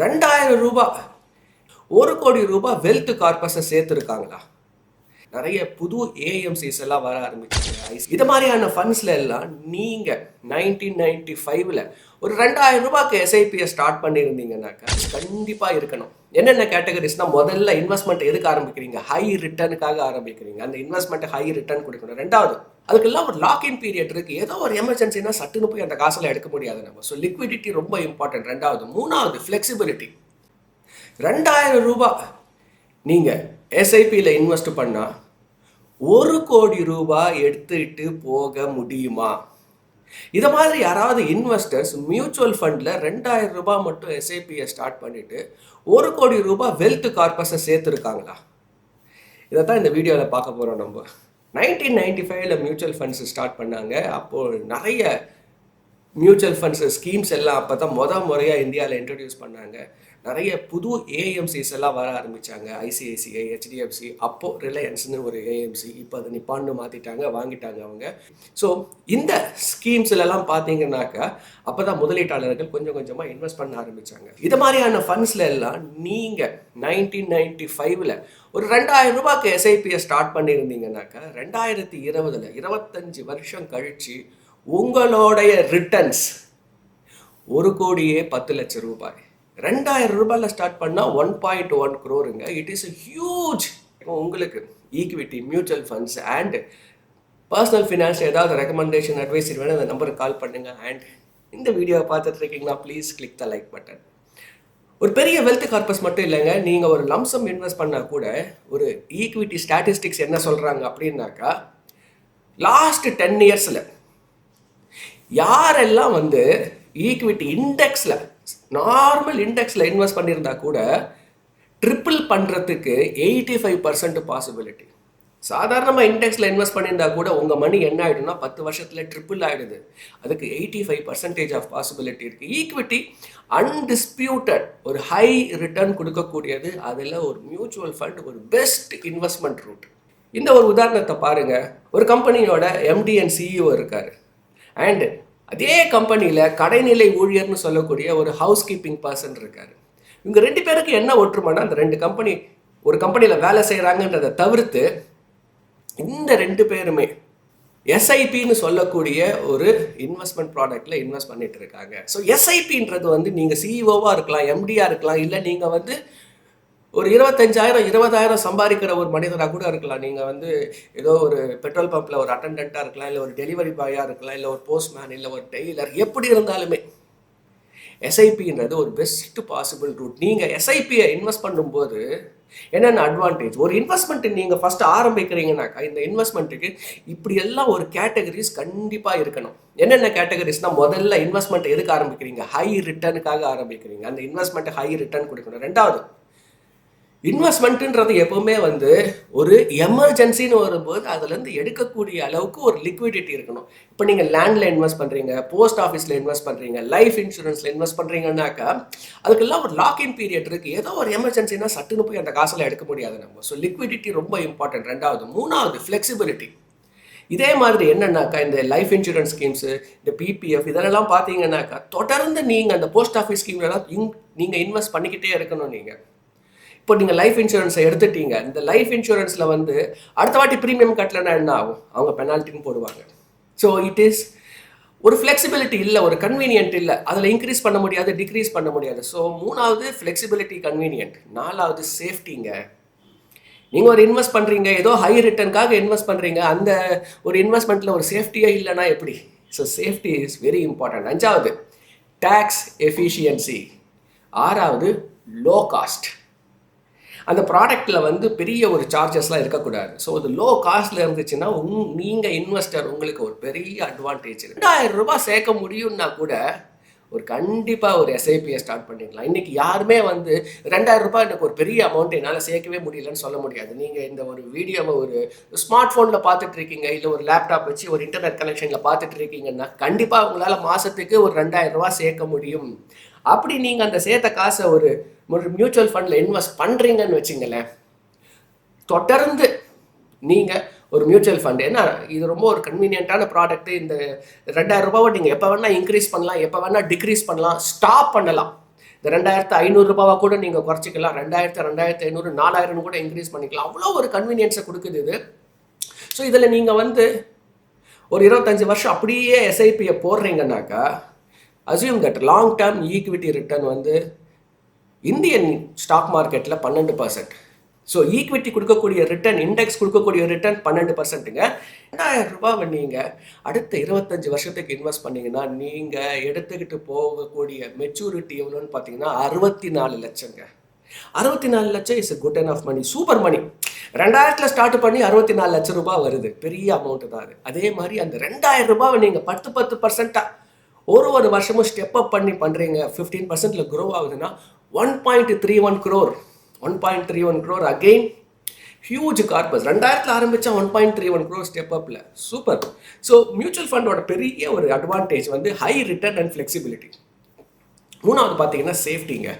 ரூ. 2000 ₹1,00,00,000 வெல்த் கார்பஸை சேர்த்துருக்காங்களா? நிறைய புது ஏஎம்சிஸ் எல்லாம் வர ஆரம்பிச்சாங்க. இது மாதிரியான ஃபண்ட்ஸ்ல எல்லாம் நீங்க 1995ல் ஒரு ₹2,000 எஸ்ஐபியை ஸ்டார்ட் பண்ணியிருந்தீங்கன்னாக்கா கண்டிப்பா இருக்கணும். என்னென்ன கேட்டகரிஸ்னா, முதல்ல இன்வெஸ்ட்மெண்ட் எதுக்கு ஆரம்பிக்கிறீங்க? ஹை ரிட்டர்னுக்காக ஆரம்பிக்கிறீங்க. அந்த இன்வெஸ்ட்மெண்ட் ஹை ரிட்டர்ன் கொடுக்கணும். ரெண்டாவது, அதுக்கெல்லாம் ஒரு லாக்இன் பீரியட் இருக்கு. ஏதோ ஒரு எமர்ஜென்சினா சட்டுன்னு போய் அந்த காசுல எடுக்க முடியாது நம்ம. ஸோ லிக்விடிட்டி ரொம்ப இம்பார்ட்டன்ட். ரெண்டாவது. மூணாவது, ஃபிளெக்சிபிலிட்டி. ₹2,000 நீங்க எஸ்ஐபியில் இன்வெஸ்ட் பண்ணா ₹1,00,00,000 எடுத்துட்டு போக முடியுமா? இதை மாதிரி யாராவது இன்வெஸ்டர்ஸ் மியூச்சுவல் ஃபண்டில் ₹2,000 மட்டும் எஸ்ஐபியை ஸ்டார்ட் பண்ணிட்டு ₹1,00,00,000 வெல்த் கார்பஸை சேர்த்துருக்காங்களா? இதை தான் இந்த வீடியோவில் பார்க்க போகிறோம். நம்ம 1995ல் மியூச்சுவல் ஃபண்ட்ஸ் ஸ்டார்ட் பண்ணாங்க. அப்போது நிறைய மியூச்சுவல் ஃபண்ட்ஸ் ஸ்கீம்ஸ் எல்லாம் அப்போ தான் முறையாக இந்தியாவில் இன்ட்ரடியூஸ் பண்ணாங்க. நிறைய புது ஏஎம்சிஸ் எல்லாம் வர ஆரம்பித்தாங்க. ஐசிஐசிஐ, ஹெச்டிஎஃப்சி, அப்போது ரிலையன்ஸ்னு ஒரு ஏஎம்சி, இப்போ அதை நிப்பான்னு மாற்றிட்டாங்க, வாங்கிட்டாங்க அவங்க. ஸோ இந்த ஸ்கீம்ஸ்லாம் பார்த்தீங்கன்னாக்கா அப்போ தான் முதலீட்டாளர்கள் கொஞ்சம் கொஞ்சமாக இன்வெஸ்ட் பண்ண ஆரம்பித்தாங்க. இது மாதிரியான ஃபண்ட்ஸில் எல்லாம் நீங்கள் 1995ல் ஒரு ₹2,000 எஸ்ஐபியை ஸ்டார்ட் பண்ணியிருந்தீங்கன்னாக்கா 2020ல் 25 வருஷம் கழித்து உங்களுடைய ரிட்டர்ன்ஸ் ₹1,10,00,000. ₹2,000 ஸ்டார்ட் பண்ணால் 1.1 crore. It is huge. உங்களுக்கு equity, mutual funds and personal finance ஏதாவது ரெக்கமெண்டேஷன், அட்வைஸ் வேணும், அந்த நம்பருக்கு கால் பண்ணுங்க. அண்ட் இந்த வீடியோவை பார்த்துட்டு இருக்கீங்கன்னா please click the like button. ஒரு பெரிய வெல்த் கார்பஸ் மட்டும் இல்லைங்க, நீங்கள் ஒரு லம்சம் இன்வெஸ்ட் பண்ணால் கூட ஒரு ஈக்விட்டி ஸ்டாட்டிஸ்டிக்ஸ் என்ன சொல்கிறாங்க அப்படின்னாக்கா, லாஸ்ட் 10 இயர்ஸில் யாரெல்லாம் ஈக்விட்டி இண்டெக்ஸில், நார்மல் இண்டெக்ஸில் இன்வெஸ்ட் பண்ணியிருந்தா கூட ட்ரிப்பிள் பண்ணுறதுக்கு 85% பாசிபிலிட்டி. சாதாரணமாக இண்டெக்ஸில் இன்வெஸ்ட் பண்ணியிருந்தா கூட உங்கள் மணி என்ன ஆகிடும்னா 10 வருஷத்தில் ட்ரிப்பிள் ஆகிடுது. அதுக்கு 85% ஆஃப் பாசிபிலிட்டி இருக்குது. ஈக்விட்டி அன்டிஸ்பியூட்டட் ஒரு ஹை ரிட்டர்ன் கொடுக்கக்கூடியது. அதில் ஒரு மியூச்சுவல் ஃபண்ட் ஒரு பெஸ்ட் இன்வெஸ்ட்மெண்ட் ரூட். இந்த ஒரு உதாரணத்தை பாருங்கள். ஒரு கம்பெனியோட எம்டி அண்ட் சிஇஓ இருக்கார். அண்ட் அதே கம்பெனியில் கடைநிலை ஊழியர்னு சொல்லக்கூடிய ஒரு ஹவுஸ் கீப்பிங் பர்சன் இருக்கார். இவங்க 2 பேருக்கு என்ன ஒற்றுமைனா, அந்த 2 கம்பெனி ஒரு கம்பெனியில் வேலை செய்கிறாங்கன்றதை தவிர்த்து இந்த 2 பேருமே எஸ்ஐபின்னு சொல்லக்கூடிய ஒரு இன்வெஸ்ட்மெண்ட் ப்ராடக்டில் இன்வெஸ்ட் பண்ணிட்டு இருக்காங்க. ஸோ எஸ்ஐபின்றது நீங்கள் சிஇஓவாக இருக்கலாம், எம்டியாக இருக்கலாம், இல்லை நீங்கள் ஒரு 25,000 20,000 சம்பாதிக்கிற ஒரு மனிதராக கூட இருக்கலாம். நீங்கள் ஏதோ ஒரு பெட்ரோல் பம்பில் ஒரு அட்டண்டண்ட்டாக இருக்கலாம், இல்லை ஒரு டெலிவரி பாயாக இருக்கலாம், இல்லை ஒரு போஸ்ட்மேன், இல்லை ஒரு டெய்லர். எப்படி இருந்தாலுமே எஸ்ஐபின்றது ஒரு பெஸ்ட் பாசிபிள் ரூட். நீங்கள் எஸ்ஐபியை இன்வெஸ்ட் பண்ணும்போது என்னென்ன அட்வான்டேஜ்? ஒரு இன்வெஸ்ட்மெண்ட் நீங்கள் ஃபஸ்ட்டு ஆரம்பிக்கிறீங்கன்னாக்கா இந்த இன்வெஸ்ட்மெண்ட்டுக்கு இப்படி எல்லாம் ஒரு கேட்டகரிஸ் கண்டிப்பாக இருக்கணும். என்னென்ன கேட்டகரிஸ்னால், முதல்ல இன்வெஸ்ட்மெண்ட் எதுக்கு ஆரம்பிக்கிறீங்க? ஹை ரிட்டர்னுக்காக ஆரம்பிக்கிறீங்க. அந்த இன்வெஸ்ட்மெண்ட்டை ஹை ரிட்டர்ன் கொடுக்கணும். ரெண்டாவது, இன்வெஸ்ட்மெண்ட்டுன்றது எப்பவுமே ஒரு எமர்ஜென்சின்னு வரும்போது அதுலேருந்து எடுக்கக்கூடிய அளவுக்கு ஒரு லிக்விடிட்டி இருக்கணும். இப்போ நீங்கள் லேண்டில் இன்வெஸ்ட் பண்ணுறீங்க, போஸ்ட் ஆஃபீஸில் இன்வெஸ்ட் பண்ணுறீங்க, லைஃப் இன்சூரன்ஸில் இன்வெஸ்ட் பண்ணுறீங்கன்னாக்கா அதுக்கெல்லாம் ஒரு லாக்இன் பீரியட் இருக்குது. ஏதோ ஒரு எமர்ஜென்சினா சட்டுன்னு போய் அந்த காசில் எடுக்க முடியாது நம்ம. ஸோ லிக்விடிட்டி ரொம்ப இம்பார்ட்டன்ட். ரெண்டாவது. மூணாவது, ஃப்ளெக்சிபிலிட்டி. இதே மாதிரி என்னன்னாக்கா இந்த லைஃப் இன்சூரன்ஸ் ஸ்கீம்ஸு, இந்த பிபிஎஃப், இதெல்லாம் பார்த்தீங்கன்னாக்கா தொடர்ந்து நீங்கள் அந்த போஸ்ட் ஆஃபீஸ் ஸ்கீம்லாம் நீங்கள் இன்வெஸ்ட் பண்ணிக்கிட்டே இருக்கணும். நீங்கள் இப்போ நீங்கள் லைஃப் இன்சூரன்ஸை எடுத்துட்டீங்க, இந்த லைஃப் இன்சூரன்ஸில் அடுத்த வாட்டி ப்ரீமியம் கட்டலைன்னா என்ன ஆகும்? அவங்க பெனால்ட்டின்னு போடுவாங்க. ஸோ இட் இஸ் ஒரு ஃப்ளெக்சிபிலிட்டி இல்லை, ஒரு கன்வீனியன்ட் இல்லை. அதில் இன்க்ரீஸ் பண்ண முடியாது, டிக்ரீஸ் பண்ண முடியாது. ஸோ மூணாவது ஃப்ளெக்சிபிலிட்டி, கன்வீனியன்ட். நாலாவது சேஃப்டிங்க. நீங்கள் ஒரு இன்வெஸ்ட் பண்ணுறீங்க, ஏதோ ஹை ரிட்டர்னுக்காக இன்வெஸ்ட் பண்ணுறீங்க, அந்த ஒரு இன்வெஸ்ட்மெண்ட்டில் ஒரு சேஃப்டியே இல்லைன்னா எப்படி? So safety is very important. அஞ்சாவது, டேக்ஸ் எஃபிஷியன்சி. ஆறாவது, லோ காஸ்ட். அந்த ப்ராடக்டில் பெரிய ஒரு சார்ஜஸ்லாம் இருக்கக்கூடாது. ஸோ அது லோ காஸ்ட்டில் இருந்துச்சுன்னா நீங்கள் இன்வெஸ்டர் உங்களுக்கு ஒரு பெரிய அட்வான்டேஜ் இருக்குது. ₹2,000 சேர்க்க முடியும்னா கூட கண்டிப்பாக ஒரு எஸ்ஐபியை ஸ்டார்ட் பண்ணிக்கலாம். இன்றைக்கி யாருமே ₹2,000 எனக்கு ஒரு பெரிய அமௌண்ட் என்னால் சேர்க்கவே முடியலன்னு சொல்ல முடியாது. நீங்கள் இந்த ஒரு வீடியோவை ஒரு ஸ்மார்ட் ஃபோனில் பார்த்துட்டு இருக்கீங்க, இல்லை ஒரு லேப்டாப் வச்சு ஒரு இன்டர்நெட் கனெக்ஷனில் பார்த்துட்டு இருக்கீங்கன்னா கண்டிப்பாக உங்களால் மாதத்துக்கு ஒரு ₹2,000 சேர்க்க முடியும். அப்படி நீங்கள் அந்த சேர்த்த காசை ஒரு மியூச்சுவல் ஃபண்டில் இன்வெஸ்ட் பண்ணுறீங்கன்னு வச்சுங்களேன், தொடர்ந்து நீங்கள் ஒரு மியூச்சுவல் ஃபண்ட், ஏன்னா இது ரொம்ப ஒரு கன்வீனியன்ட்டான ப்ராடக்ட்டு. இந்த ₹2,000 நீங்கள் எப்போ வேணால் இன்க்ரீஸ் பண்ணலாம், எப்போ வேணால் டிக்ரீஸ் பண்ணலாம், ஸ்டாப் பண்ணலாம். இந்த 2500 ரூபாவா கூட நீங்கள் குறைச்சிக்கலாம், 2500 4000 கூட இன்க்ரீஸ் பண்ணிக்கலாம். அவ்வளோ ஒரு கன்வீனியன்ஸை கொடுக்குது இது. ஸோ இதில் நீங்கள் வந்து ஒரு 25 வருஷம் அப்படியே எஸ்ஐபியை போடுறீங்கன்னாக்கா, assume that long term equity return வந்து இந்தியன் ஸ்டாக் மார்க்கெட்டில் 12%. ஸோ ஈக்விட்டி கொடுக்கக்கூடிய ரிட்டர்ன், இண்டெக்ஸ் கொடுக்கக்கூடிய ரிட்டர்ன் 12%ங்க. 2000 ரூபாவை நீங்கள் அடுத்த 25 வருஷத்துக்கு இன்வெஸ்ட் பண்ணிங்கன்னா நீங்கள் எடுத்துக்கிட்டு போகக்கூடிய மெச்சூரிட்டி எவ்வளோன்னு பார்த்தீங்கன்னா 64 லட்சங்க. 64 லட்சம் is good enough money, super money. 2000 start பண்ணி 64 லட்சம் ரூபாய் வருது, பெரிய அமௌண்ட்டு தான் அது. அதே மாதிரி அந்த 2000 ரூபாவை நீங்கள் 10% ஒரு வருஷமும் ஸ்டெப் அப் பண்ணி பண்ணுறீங்க, 15% க்ரோ ஆகுதுன்னா 1.31 crore 1.31 crore again huge corpus. 2000 ஆரம்பித்தா 1.31 crore ஸ்டெப் அப்பில், சூப்பர். ஸோ மியூச்சுவல் ஃபண்டோட பெரிய ஒரு அட்வான்டேஜ் வந்து ஹை ரிட்டர்ன் அண்ட் ஃப்ளெக்சிபிலிட்டி. மூணாவது பார்த்தீங்கன்னா சேஃப்டிங்க.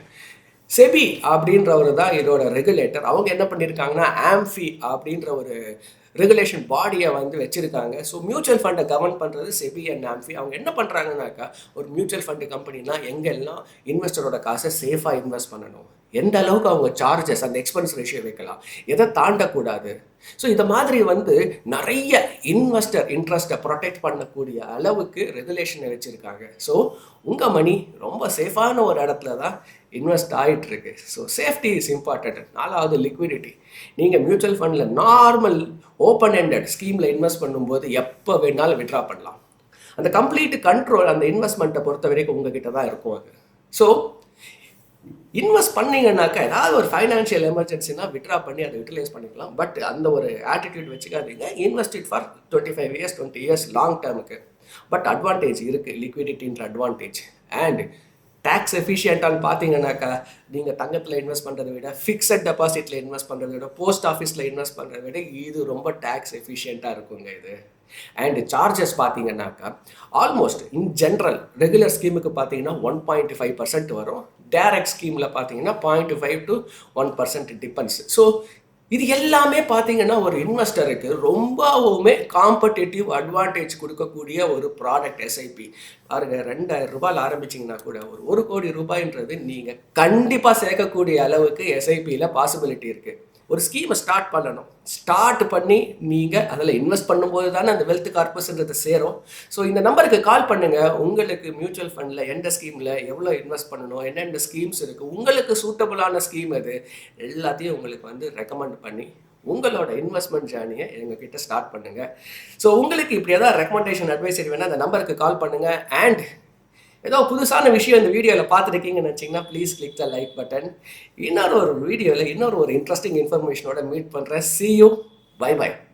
செபி அப்படின்றவர் தான் இதோட ரெகுலேட்டர். அவங்க என்ன பண்ணியிருக்காங்கன்னா ஆம்ஃபி அப்படின்ற ஒரு ரெகுலேஷன் பாடியை வந்து வச்சுருக்காங்க. ஸோ மியூச்சுவல் ஃபண்டை கவர்ன் பண்ணுறது செபி அண்ட் ஆம்ஃபி. அவங்க என்ன பண்ணுறாங்கனாக்கா, ஒரு மியூச்சுவல் ஃபண்டு கம்பெனினா எங்கெல்லாம் இன்வெஸ்டரோட காசை சேஃபாக இன்வெஸ்ட் பண்ணணும், எந்த அளவுக்கு அவங்க சார்ஜஸ் அந்த எக்ஸ்பென்ஸ் ரேஷியோ வைக்கலாம், எதை தாண்டக்கூடாது. ஸோ இந்த மாதிரி வந்து நிறைய இன்வெஸ்டர் இன்ட்ரெஸ்ட்டை ப்ரொடெக்ட் பண்ணக்கூடிய அளவுக்கு ரெகுலேஷனை வச்சுருக்காங்க. ஸோ உங்கள் மணி ரொம்ப சேஃபான ஒரு இடத்துல தான் இன்வெஸ்ட் ஆகிட்டுருக்கு. So safety is important. 4வது லிக்விடிட்டி. நீங்கள் மியூச்சுவல் ஃபண்டில் நார்மல் ஓப்பன் எண்டட் ஸ்கீமில் இன்வெஸ்ட் பண்ணும்போது எப்போ வேணாலும் விட்ரா பண்ணலாம். அந்த கம்ப்ளீட் கண்ட்ரோல் அந்த இன்வெஸ்ட்மெண்ட்டை பொறுத்த வரைக்கும் உங்ககிட்ட தான் இருக்கும் அது. ஸோ இன்வெஸ்ட் பண்ணிங்கன்னாக்கா ஏதாவது ஒரு ஃபைனான்ஷியல் எமர்ஜென்சினா விட்ரா பண்ணி அதை யூட்டிலைஸ் பண்ணிக்கலாம். பட் அந்த ஒரு ஆட்டிடியூட் வச்சுக்காதீங்க. Invest it for 25 years 20 years long டேர்முக்கு. பட் அட்வான்டேஜ் இருக்குது, லிக்விடிட்டின்ற அட்வான்டேஜ். அண்ட் டேக்ஸ் எஃபிஷியன்ட்டான்னு பார்த்தீங்கன்னாக்கா, நீங்கள் தங்கத்தில் இன்வெஸ்ட் பண்ணுறதை விட, ஃபிக்ஸட் டெபாசிட்டில் இன்வெஸ்ட் பண்ணுறதை விட, போஸ்ட் ஆஃபீஸில் இன்வெஸ்ட் பண்ணுறதை விட இது ரொம்ப டேக்ஸ் எஃபிஷியண்ட்டாக இருக்குங்க இது. அண்ட் சார்ஜஸ் பார்த்தீங்கன்னாக்கா ஆல்மோஸ்ட் இன் ஜென்ரல் ரெகுலர் ஸ்கீமுக்கு பார்த்தீங்கன்னா 1.5% வரும். டைரக்ட் ஸ்கீமில் பார்த்தீங்கன்னா 0.5 to 1% டிபெண்ட்ஸ். ஸோ இது எல்லாமே பார்த்தீங்கன்னா ஒரு இன்வெஸ்டருக்கு ரொம்பவுமே காம்படேட்டிவ் அட்வான்டேஜ் கொடுக்கக்கூடிய ஒரு ப்ராடக்ட் எஸ்ஐபி. பாருங்க, 2000 ரூபாயில் ஆரம்பிச்சிங்கன்னா கூட ஒரு 1 கோடி ரூபாய்ன்றது நீங்கள் கண்டிப்பாக சேர்க்கக்கூடிய அளவுக்கு எஸ்ஐபியில் பாசிபிலிட்டி இருக்குது. ஒரு ஸ்கீமை ஸ்டார்ட் பண்ணணும். ஸ்டார்ட் பண்ணி நீங்கள் அதில் இன்வெஸ்ட் பண்ணும்போது தானே அந்த வெல்த் கார்பஸ்ன்றது சேரும். ஸோ இந்த நம்பருக்கு கால் பண்ணுங்கள். உங்களுக்கு மியூச்சுவல் ஃபண்டில் எந்த ஸ்கீமில் எவ்வளோ இன்வெஸ்ட் பண்ணணும், என்னென்ன ஸ்கீம்ஸ் இருக்குது, உங்களுக்கு சூட்டபுளான ஸ்கீம் அது எல்லாத்தையும் உங்களுக்கு வந்து ரெக்கமெண்ட் பண்ணி உங்களோட இன்வெஸ்ட்மெண்ட் ஜேர்னியை எங்ககிட்ட ஸ்டார்ட் பண்ணுங்கள். ஸோ உங்களுக்கு இப்படி ஏதாவது ரெக்கமெண்டேஷன் அட்வைசரி வேணால் அந்த நம்பருக்கு கால் பண்ணுங்கள். அண்ட் ஏதோ புதுசான விஷயம் இந்த வீடியோவில் பார்த்துருக்கீங்கன்னு நினச்சிங்கன்னா please click the like button. இன்னொரு வீடியோவில் இன்னொரு இன்ட்ரெஸ்டிங் இன்ஃபர்மேஷனோட மீட் பண்ணுறேன். See you. Bye bye.